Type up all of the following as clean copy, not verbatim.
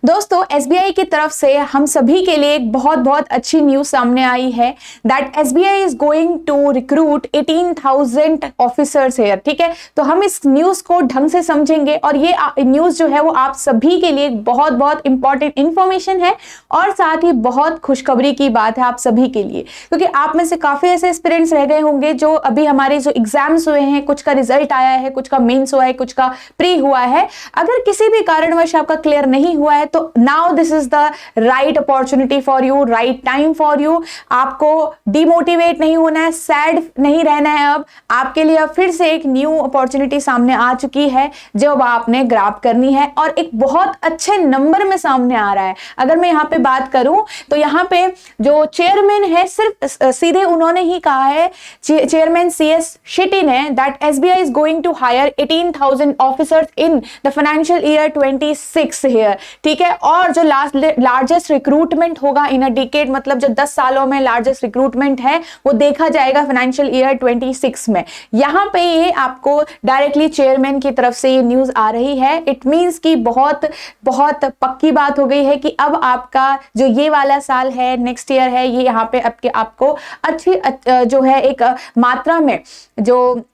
दोस्तों एसबीआई की तरफ से हम सभी के लिए एक बहुत बहुत अच्छी न्यूज सामने आई है that SBI is going to recruit 18,000 officers here. ठीक है, तो हम इस न्यूज को ढंग से समझेंगे और ये न्यूज जो है वो आप सभी के लिए बहुत बहुत इंपॉर्टेंट इंफॉर्मेशन है और साथ ही बहुत खुशखबरी की बात है आप सभी के लिए, क्योंकि आप में से काफी ऐसे एस्पिरेंट्स रह गए होंगे जो अभी हमारे जो एग्जाम्स हुए हैं, कुछ का रिजल्ट आया है, कुछ का मेंस हुआ है, कुछ का प्री हुआ है। अगर किसी भी कारणवश आपका क्लियर नहीं हुआ है तो now this is the right opportunity for you, right time for you. आपको डिमोटिवेट नहीं होना है, सैड नहीं रहना है। अब आपके लिए फिर से एक न्यू अपॉर्चुनिटी सामने आ चुकी है जो आपने ग्रैब करनी है और एक बहुत अच्छे नंबर में सामने आ रहा है। अगर मैं यहाँ पे बात करूं तो यहाँ पे जो चेयरमैन है सिर्फ सीधे उन्होंने ही कहा है, चेयरमैन CS शेट्टी ने, that SBI is going to hire 18,000 officers in the financial year 26 here. ठीक है, और जो लार्जेस्ट रिक्रूटमेंट होगा इन अ डिकेड, मतलब जो 10 सालों में लार्जेस्ट रिक्रूटमेंट है वो देखा जाएगा फाइनेंशियल ईयर 26 में। यहां पे ये आपको डायरेक्टली चेयरमैन की तरफ से ये न्यूज आ रही है। इट मींस कि बहुत बहुत पक्की बात हो गई है कि अब आपका जो ये वाला साल है, नेक्स्ट ईयर है, ये यहाँ पे आपको अच्छी जो है एक मात्रा में जो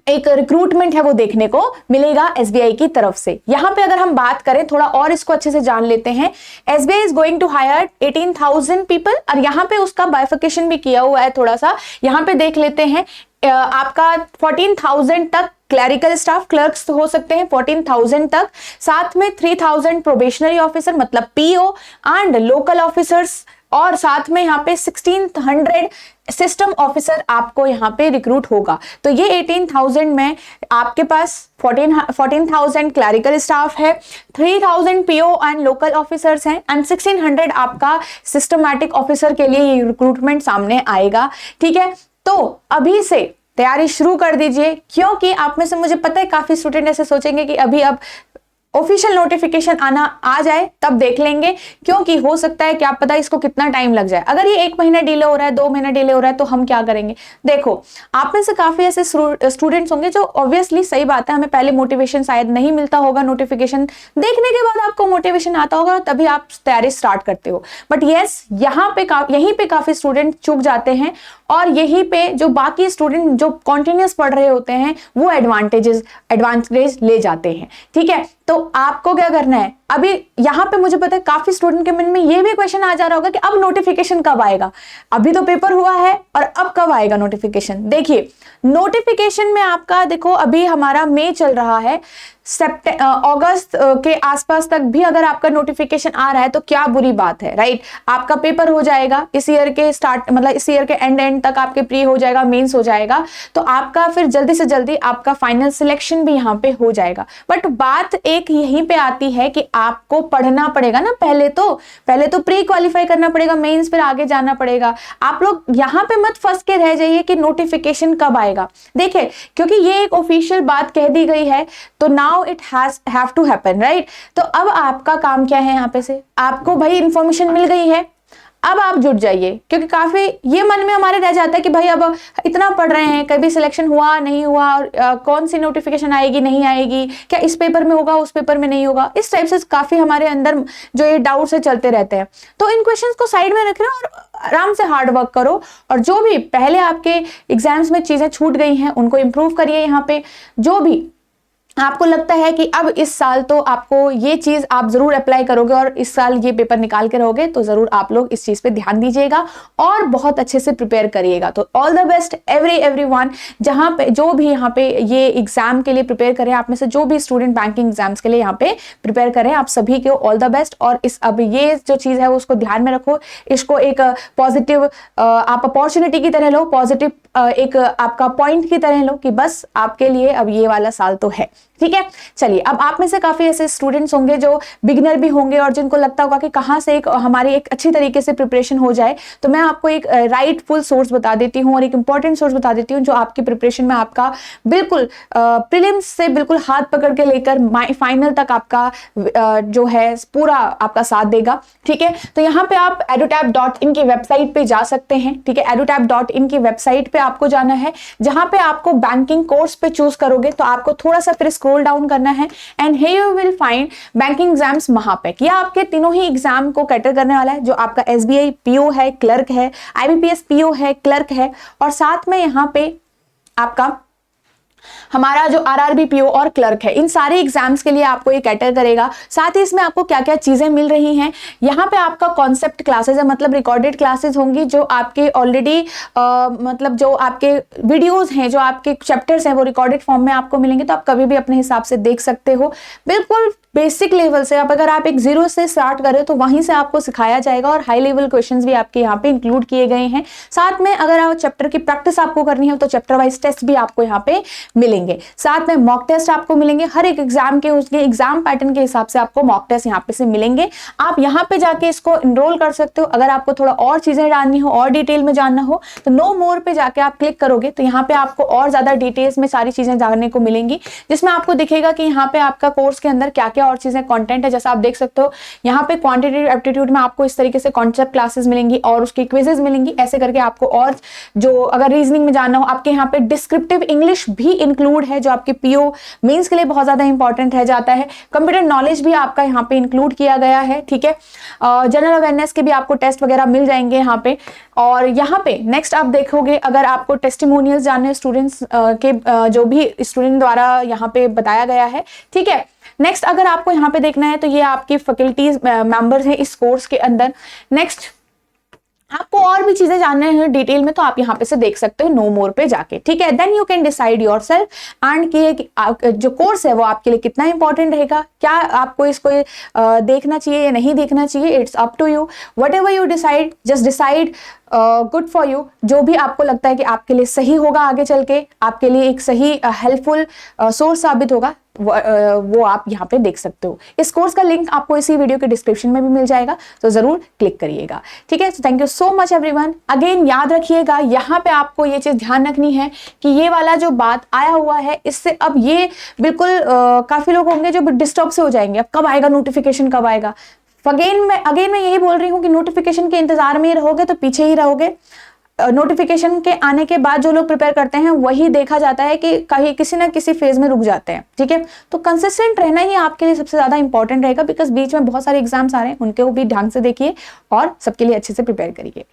एक रिक्रूटमेंट है वो देखने को मिलेगा एसबीआई की तरफ से। यहां पे अगर हम बात करें, थोड़ा और इसको अच्छे से जान लेते हैं। SBI is going to hire 18,000 people और यहां पे उसका बाइफिकेशन भी किया हुआ है थोड़ा सा। यहां पे देख लेते हैं आपका 14,000 तक क्लरिकल स्टाफ, क्लर्क्स हो सकते हैं 14,000 तक, साथ में 3,000 प्रोबेशनरी ऑफिसर मतलब पीओ एंड लोकल ऑफिसर्स, और साथ में यहाँ पे 1,600 सिस्टम ऑफिसर आपको यहाँ पे रिक्रूट होगा। तो ये 18,000 में आपके पास 14,000 क्लरिकल स्टाफ है, 3,000 पीओ एंड लोकल ऑफिसर्स हैं एंड 1,600 आपका सिस्टमैटिक ऑफिसर के लिए ये रिक्रूटमेंट सामने आएगा। ठीक है, तो अभी से तैयारी शुरू कर दीजिए, क्योंकि आप में से मुझे पता है काफी स्टूडेंट ऐसे सोचेंगे कि अभी अब ऑफिशियल नोटिफिकेशन आ जाए तब देख लेंगे, क्योंकि हो सकता है क्या पता इसको कितना टाइम लग जाए। अगर ये 1 महीना डिले हो रहा है, 2 महीना डिले हो रहा है तो हम क्या करेंगे। देखो, आप में से काफी ऐसे स्टूडेंट्स होंगे जो ऑब्वियसली, सही बात है, हमें पहले मोटिवेशन शायद नहीं मिलता होगा, नोटिफिकेशन देखने के बाद आपको मोटिवेशन आता होगा तभी आप तैयारी स्टार्ट करते हो। बट यस, यहीं पे काफी स्टूडेंट चूक जाते हैं और यहीं पे जो बाकी स्टूडेंट जो कॉन्टिन्यूस पढ़ रहे होते हैं वो एडवांटेज ले जाते हैं। ठीक है, तो आपको क्या करना है, अभी यहां पे मुझे पता है काफी स्टूडेंट के मन में ये भी क्वेश्चन आ जा रहा होगा कि अब नोटिफिकेशन कब आएगा। अभी तो पेपर हुआ है और अब कब आएगा नोटिफिकेशन। देखिए, नोटिफिकेशन में आपका देखो अभी हमारा मई चल रहा है, अगस्त के आसपास तक भी अगर आपका नोटिफिकेशन आ रहा है तो क्या बुरी बात है, राइट। आपका पेपर हो जाएगा इस ईयर के स्टार्ट, मतलब इस ईयर के एंड तक आपके प्री हो जाएगा, मेंस हो जाएगा, तो आपका फिर जल्दी से जल्दी आपका फाइनल सिलेक्शन भी यहाँ पे हो जाएगा। बट बात एक यहीं पे आती है कि आपको पढ़ना पड़ेगा ना, पहले तो प्री क्वालिफाई करना पड़ेगा, मेंस फिर आगे जाना पड़ेगा। आप लोग यहाँ पे मत फंस के रह जाइए कि नोटिफिकेशन कब आएगा। देखिए, क्योंकि ये एक ऑफिशियल बात कह दी गई है तो now it have to happen, right. तो अब आपका काम क्या है, यहाँ पे से आपको भाई इंफॉर्मेशन मिल गई है, अब आप जुट जाइए, क्योंकि काफी ये मन में हमारे रह जाता है कि भाई अब इतना पढ़ रहे हैं, कभी सिलेक्शन हुआ नहीं हुआ, और कौन सी नोटिफिकेशन आएगी नहीं आएगी, क्या इस पेपर में होगा उस पेपर में नहीं होगा। इस टाइप से काफी हमारे अंदर जो ये डाउट्स है चलते रहते हैं। तो इन क्वेश्चंस को साइड में रखना और आराम से हार्ड वर्क करो, और जो भी पहले आपके एग्जाम्स में चीजें छूट गई हैं उनको इंप्रूव करिए। यहाँ पे जो भी आपको लगता है कि अब इस साल तो आपको ये चीज आप जरूर अप्लाई करोगे और इस साल ये पेपर निकाल के रहोगे, तो जरूर आप लोग इस चीज पे ध्यान दीजिएगा और बहुत अच्छे से प्रिपेयर करिएगा। तो ऑल द बेस्ट एवरीवन, जहां पे जो भी यहाँ पे ये एग्जाम के लिए प्रिपेयर करें, आप में से जो भी स्टूडेंट बैंकिंग एग्जाम्स के लिए यहाँ पे प्रिपेयर करें, आप सभी को ऑल द बेस्ट। और इस अब ये जो चीज है उसको ध्यान में रखो, इसको एक पॉजिटिव आप अपॉर्चुनिटी की तरह लो, पॉजिटिव एक आपका पॉइंट की तरह लो कि बस आपके लिए अब ये वाला साल तो है। ठीक है, चलिए, अब आप में से काफी ऐसे स्टूडेंट्स होंगे जो बिगिनर भी होंगे और जिनको लगता होगा कि कहाँ से हमारी एक अच्छी तरीके से प्रिपरेशन हो जाए, तो मैं आपको एक राइटफुल सोर्स बता देती हूँ और एक इंपॉर्टेंट सोर्स बता देती हूँ जो आपकी प्रिपरेशन में आपका बिल्कुल प्रीलिम्स से बिल्कुल हाथ पकड़ के लेकर फाइनल तक आपका जो है पूरा आपका साथ देगा। ठीक है, तो यहाँ पे आप edutap.in की वेबसाइट पे जा सकते हैं। ठीक है, edutap.in की वेबसाइट पे आपको जाना है, जहां पे आपको बैंकिंग कोर्स पे चूज करोगे तो आपको थोड़ा सा फिर स्क्रॉल डाउन करना है and here you will find banking exams महापैक। ये आपके तीनों ही एग्जाम को कैटर करने वाला है, जो आपका SBI PO है, क्लर्क है, IBPS PO है, क्लर्क है, और साथ में यहाँ पे आपका हमारा जो RRB PO और क्लर्क है, इन सारे एग्जाम्स के लिए आपको ये कैटर करेगा। साथ ही इसमें आपको क्या क्या चीजें मिल रही हैं, यहाँ पे आपका कॉन्सेप्ट क्लासेस है, मतलब रिकॉर्डेड क्लासेस होंगी जो आपके ऑलरेडी मतलब जो आपके वीडियोस हैं, जो आपके चैप्टर्स हैं, वो रिकॉर्डेड फॉर्म में आपको मिलेंगे, तो आप कभी भी अपने हिसाब से देख सकते हो। बिल्कुल बेसिक लेवल से अगर आप एक जीरो से स्टार्ट करें तो वहीं से आपको सिखाया जाएगा, और हाई लेवल क्वेश्चंस भी आपके यहाँ पे इंक्लूड किए गए हैं। साथ में अगर आप चैप्टर की प्रैक्टिस आपको करनी है तो चैप्टर वाइज टेस्ट भी आपको यहाँ पे मिलेंगे, साथ में मॉक टेस्ट आपको मिलेंगे। हर एक एग्जाम के उसके एग्जाम पैटर्न के हिसाब से आपको मॉक टेस्ट यहाँ पे से मिलेंगे। आप यहाँ पे जाके इसको इनरोल कर सकते हो। अगर आपको थोड़ा और चीजें जाननी हो और डिटेल में जानना हो तो नो मोर पे जाके आप क्लिक करोगे तो यहाँ पे आपको और ज्यादा डिटेल्स में सारी चीजें जानने को मिलेंगी, जिसमें आपको दिखेगा कि यहाँ पे आपका कोर्स के अंदर क्या क्या और चीजें कंटेंट है। जैसा आप देख सकते हो यहाँ पे क्वांटिटेटिव एप्टीट्यूड में आपको इस तरीके से कॉन्सेप्ट क्लासेस मिलेंगी और उसकी क्विजेस मिलेंगी, ऐसे करके आपको। और जो अगर रीजनिंग में जानना हो, आपके यहाँ पे डिस्क्रिप्टिव इंग्लिश भी इंक्लूड है, जो आपके PO मेंस के लिए बहुत ज्यादा इंपॉर्टेंट रह जाता है। कंप्यूटर नॉलेज भी आपका यहाँ पे इंक्लूड किया गया है, ठीक है। जनरल अवेयरनेस के भी आपको टेस्ट वगैरह मिल जाएंगे यहाँ पे। और यहाँ पे नेक्स्ट आप देखोगे, अगर आपको टेस्टिमोनियल्स जानने स्टूडेंट्स के जो भी स्टूडेंट द्वारा यहाँ पे बताया गया है, ठीक है। नेक्स्ट अगर आपको यहाँ पे देखना है तो ये आपकी फैकल्टीज मेंबर्स हैं इस कोर्स के अंदर। नेक्स्ट आपको और भी चीजें जानना है डिटेल में तो आप यहाँ पे से देख सकते हो नो मोर पे जाके, ठीक है। Then you can decide yourself and कि जो कोर्स है वो आपके लिए कितना इंपॉर्टेंट रहेगा, क्या आपको इसको देखना चाहिए या नहीं देखना चाहिए। It's up to you, whatever you decide, just decide good for you. जो भी आपको लगता है कि आपके लिए सही होगा, आगे चल के आपके लिए एक सही हेल्पफुल सोर्स साबित होगा, वो आप यहाँ पे देख सकते हो। इस कोर्स का लिंक आपको इसी वीडियो के डिस्क्रिप्शन में भी मिल जाएगा, तो जरूर क्लिक करिएगा, ठीक है। Thank you so much everyone. Again याद रखिएगा, यहाँ पे आपको ये चीज ध्यान रखनी है कि ये वाला जो बात आया हुआ है, इससे अब ये बिल्कुल काफी लोग होंगे जो डिस्टर्ब से हो जाएंगे, अब कब आएगा नोटिफिकेशन, कब आएगा। अगेन मैं यही बोल रही हूँ कि नोटिफिकेशन के इंतजार में ही रहोगे तो पीछे ही रहोगे। नोटिफिकेशन के आने के बाद जो लोग प्रिपेयर करते हैं वही देखा जाता है कि कहीं किसी ना किसी फेज में रुक जाते हैं, ठीक है। तो कंसिस्टेंट रहना ही आपके लिए सबसे ज्यादा इंपॉर्टेंट रहेगा, बिकॉज बीच में बहुत सारे एग्जाम्स आ रहे हैं, उनको भी ढंग से देखिए और सबके लिए अच्छे से प्रिपेयर करिए।